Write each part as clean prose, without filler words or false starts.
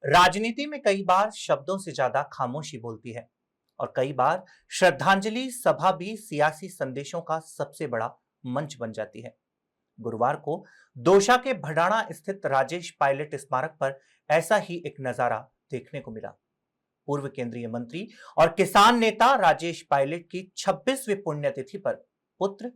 राजनीति में कई बार शब्दों से ज्यादा खामोशी बोलती है और कई बार श्रद्धांजलि सभा भी सियासी संदेशों का सबसे बड़ा मंच बन जाती है। गुरुवार को दोशा के भडाणा स्थित राजेश पायलट स्मारक पर ऐसा ही एक नजारा देखने को मिला। पूर्व केंद्रीय मंत्री और किसान नेता राजेश पायलट की 26वीं पुण्यतिथि पर पुत्र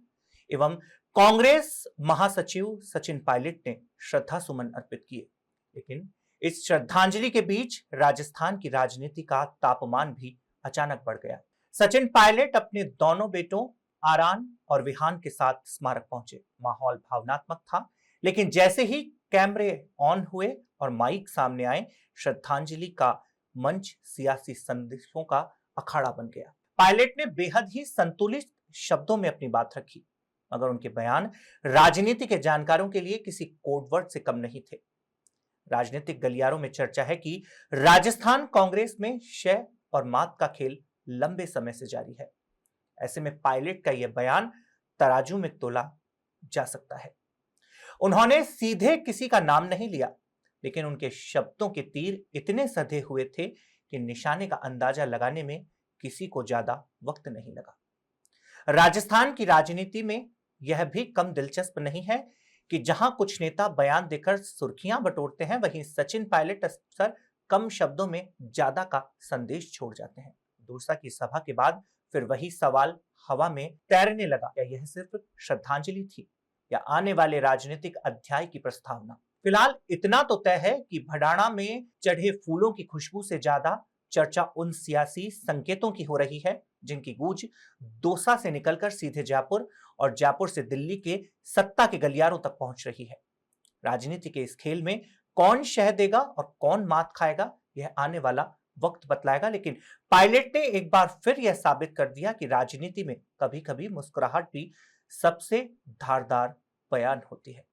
एवं कांग्रेस महासचिव सचिन पायलट ने श्रद्धा सुमन अर्पित किए। लेकिन इस श्रद्धांजलि के बीच राजस्थान की राजनीति का तापमान भी अचानक बढ़ गया। सचिन पायलट अपने दोनों बेटों आरान और विहान के साथ स्मारक पहुंचे। माहौल भावनात्मक था, लेकिन जैसे ही कैमरे ऑन हुए और माइक सामने आए, श्रद्धांजलि का मंच सियासी संदेशों का अखाड़ा बन गया। पायलट ने बेहद ही संतुलित शब्दों में अपनी बात रखी, मगर उनके बयान राजनीति के जानकारों के लिए किसी कोडवर्ड से कम नहीं थे। राजनीतिक गलियारों में चर्चा है कि राजस्थान कांग्रेस में शय और मात का खेल लंबे समय से जारी है। ऐसे में पायलट का यह बयान तराजू में तोला जा सकता है। उन्होंने सीधे किसी का नाम नहीं लिया, लेकिन उनके शब्दों के तीर इतने सधे हुए थे कि निशाने का अंदाजा लगाने में किसी को ज्यादा वक्त नहीं लगा। राजस्थान की राजनीति में यह भी कम दिलचस्प नहीं है कि जहां कुछ नेता बयान देकर सुर्खियां बटोरते हैं, वहीं सचिन पायलट अक्सर कम शब्दों में ज्यादा का संदेश छोड़ जाते हैं। दोसा की सभा के बाद फिर वही सवाल हवा में तैरने लगा, क्या यह सिर्फ श्रद्धांजलि थी या आने वाले राजनीतिक अध्याय की प्रस्तावना? फिलहाल इतना तो तय है कि भडाणा में चढ़े फूलों की खुशबू से ज्यादा चर्चा उन सियासी संकेतों की हो रही है जिनकी गूंज दोसा से निकलकर सीधे जयपुर और जयपुर से दिल्ली के सत्ता के गलियारों तक पहुंच रही है। राजनीति के इस खेल में कौन शह देगा और कौन मात खाएगा, यह आने वाला वक्त बतलाएगा। लेकिन पायलट ने एक बार फिर यह साबित कर दिया कि राजनीति में कभी-कभी मुस्कुराहट भी सबसे धारदार बयान होती है।